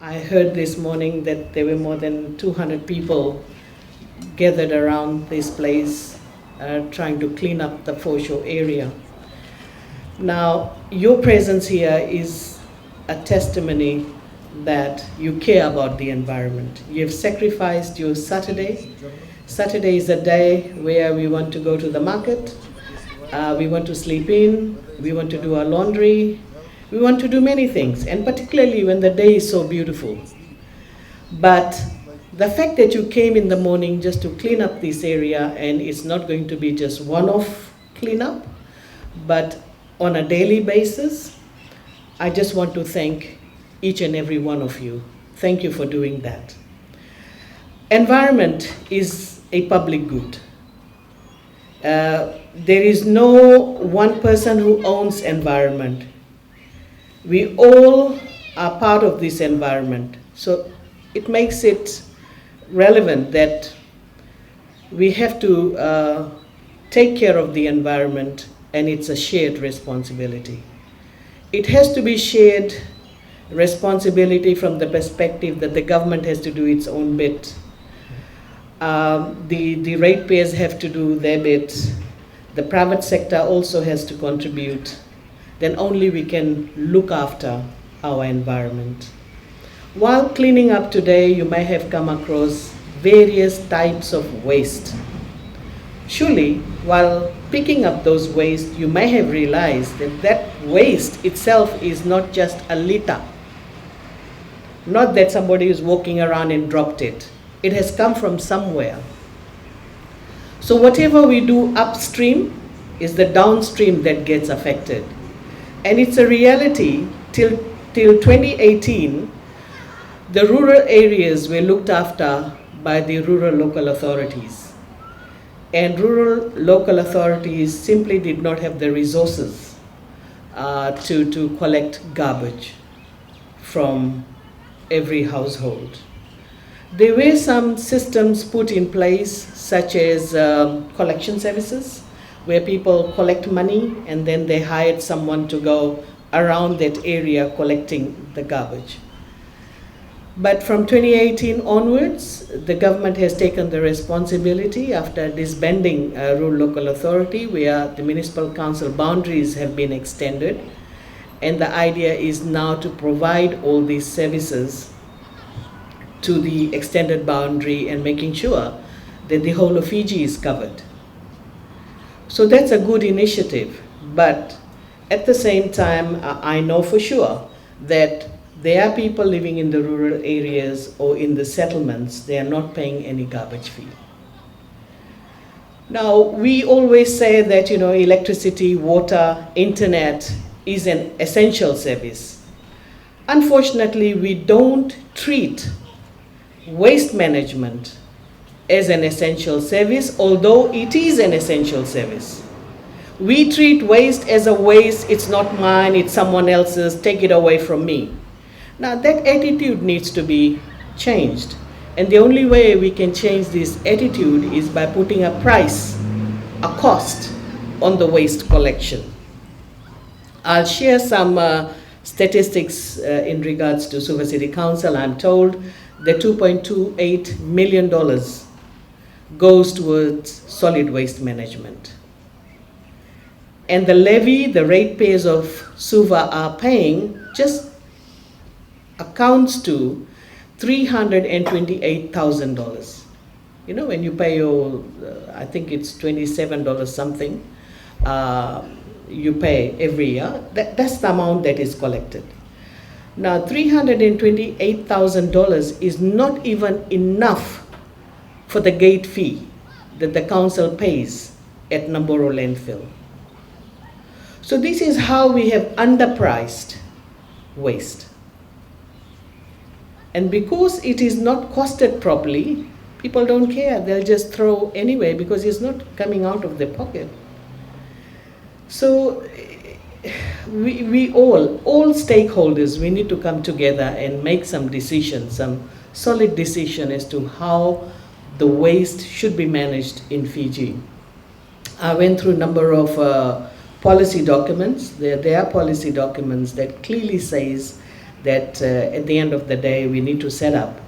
I heard this morning that there were more than 200 people gathered around this place trying to clean up the Foreshore area. Now, your presence here is a testimony that you care about the environment. You've sacrificed your Saturday. Saturday is a day where we want to go to the market, we want to sleep in, we want to do our laundry, we want to do many things, and particularly when the day is so beautiful. But the fact that you came in the morning just to clean up this area, and it's not going to be just one-off cleanup, but on a daily basis, I just want to thank each and every one of you. Thank you for doing that. Environment is a public good. There is no one person who owns environment. We all are part of this environment. So it makes it relevant that we have to take care of the environment, and it's a shared responsibility. It has to be shared responsibility from the perspective that the government has to do its own bit. The ratepayers have to do their bit. The private sector also has to contribute. Then only we can look after our environment. While cleaning up today, you may have come across various types of waste. Surely, while picking up those waste, you may have realized that that waste itself is not just a litter. Not that somebody is walking around and dropped it. It has come from somewhere. So whatever we do upstream is the downstream that gets affected. And it's a reality. Till 2018, the rural areas were looked after by the rural local authorities. And rural local authorities simply did not have the resources to collect garbage from every household. There were some systems put in place, such as collection services, where people collect money and then they hired someone to go around that area collecting the garbage. But from 2018 onwards, the government has taken the responsibility after disbanding rural local authority, where the municipal council boundaries have been extended. And the idea is now to provide all these services to the extended boundary and making sure that the whole of Fiji is covered. So that's a good initiative, but at the same time, I know for sure that there are people living in the rural areas or in the settlements, they are not paying any garbage fee. Now, we always say that, electricity, water, internet is an essential service. Unfortunately, we don't treat waste management as an essential service, although it is an essential service. We treat waste as a waste, it's not mine, it's someone else's, take it away from me. Now that attitude needs to be changed. And the only way we can change this attitude is by putting a price, a cost on the waste collection. I'll share some statistics in regards to Suva City Council. I'm told that $2.28 million goes towards solid waste management. And the levy the ratepayers of Suva are paying just accounts to $328,000. When you pay your, I think it's $27 something, you pay every year, that's the amount that is collected. Now, $328,000 is not even enough for the gate fee that the council pays at Namboro landfill. So this is how we have underpriced waste. And because it is not costed properly, people don't care. They'll just throw anyway because it's not coming out of their pocket. So we all stakeholders, we need to come together and make some decisions, some solid decision as to how the waste should be managed in Fiji. I went through a number of policy documents. There are policy documents that clearly says that at the end of the day we need to set up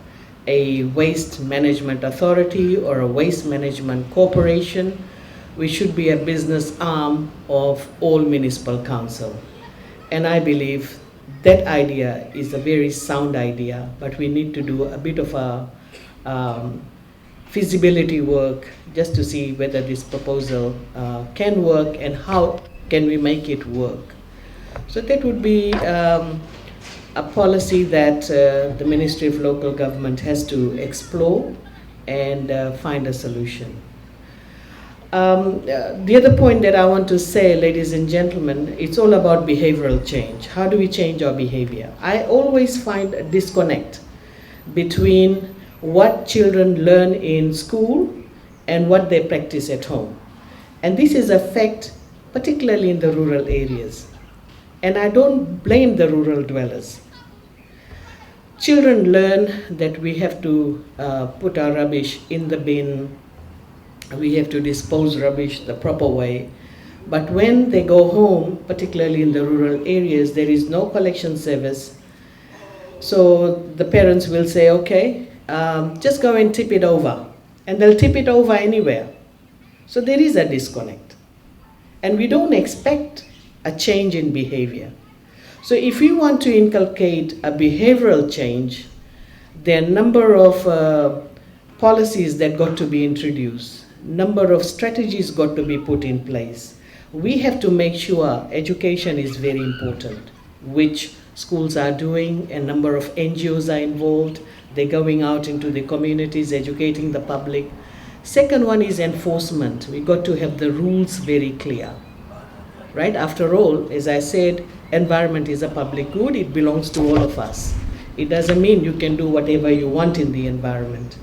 a waste management authority or a waste management corporation. We should be a business arm of all municipal council. And I believe that idea is a very sound idea, but we need to do a bit of a feasibility work just to see whether this proposal can work and how can we make it work. So that would be a policy that the Ministry of Local Government has to explore and find a solution. The other point that I want to say, ladies and gentlemen, it's all about behavioral change. How do we change our behavior? I always find a disconnect between what children learn in school and what they practice at home. And this is a fact, particularly in the rural areas. And I don't blame the rural dwellers. Children learn that we have to put our rubbish in the bin, we have to dispose rubbish the proper way. But when they go home, particularly in the rural areas, there is no collection service. So the parents will say, okay, just go and tip it over. And they'll tip it over anywhere. So there is a disconnect. And we don't expect a change in behavior. So if we want to inculcate a behavioral change, there are a number of policies that got to be introduced, number of strategies got to be put in place. We have to make sure education is very important, which schools are doing, a number of NGOs are involved, they're going out into the communities, educating the public. Second one is enforcement. We got to have the rules very clear. Right? After all, as I said, environment is a public good. It belongs to all of us. It doesn't mean you can do whatever you want in the environment.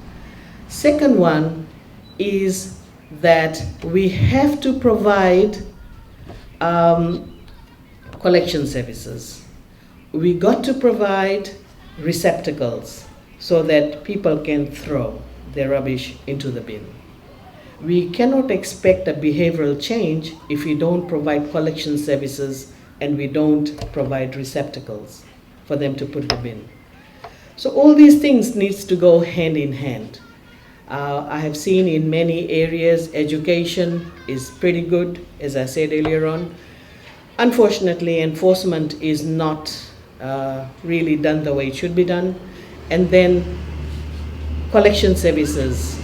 Second one is that we have to provide collection services. We got to provide receptacles so that people can throw their rubbish into the bin. We cannot expect a behavioral change if we don't provide collection services and we don't provide receptacles for them to put them in. So all these things needs to go hand in hand. I have seen in many areas education is pretty good, as I said earlier on. Unfortunately, enforcement is not really done the way it should be done. And then collection services,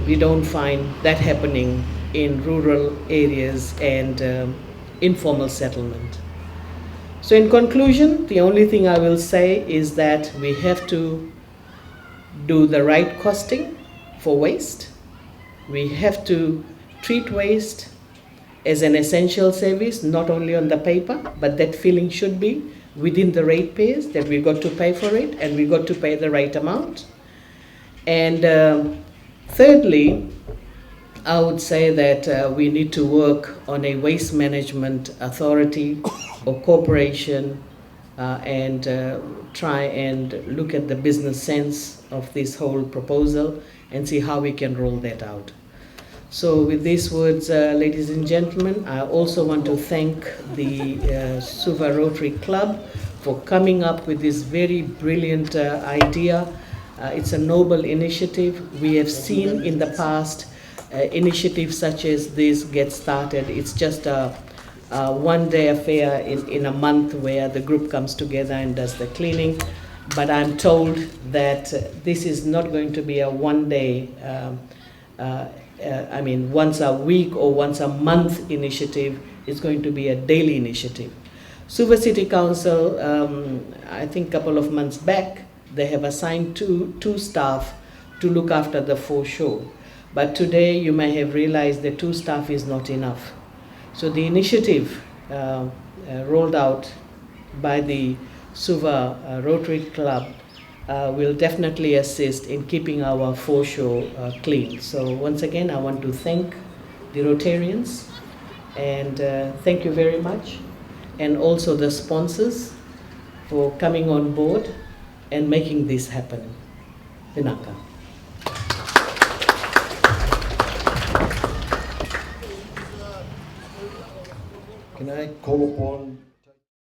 we don't find that happening in rural areas and informal settlement. So in conclusion, the only thing I will say is that we have to do the right costing for waste. We have to treat waste as an essential service, not only on the paper, but that feeling should be within the ratepayers, that we got to pay for it and we got to pay the right amount. And thirdly, I would say that we need to work on a waste management authority or corporation and try and look at the business sense of this whole proposal and see how we can roll that out. So with these words, ladies and gentlemen, I also want to thank the Suva Rotary Club for coming up with this very brilliant idea. It's a noble initiative. We have seen in the past initiatives such as this get started. It's just a one-day affair in a month where the group comes together and does the cleaning. But I'm told that this is not going to be a one-day, once a week or once a month initiative. It's going to be a daily initiative. Suva City Council, I think a couple of months back, they have assigned two staff to look after the Foreshore. But today you may have realized that 2 staff is not enough. So the initiative rolled out by the Suva Rotary Club will definitely assist in keeping our Foreshore clean. So once again, I want to thank the Rotarians and thank you very much, and also the sponsors for coming on board and making this happen. Vinaka. Can I call upon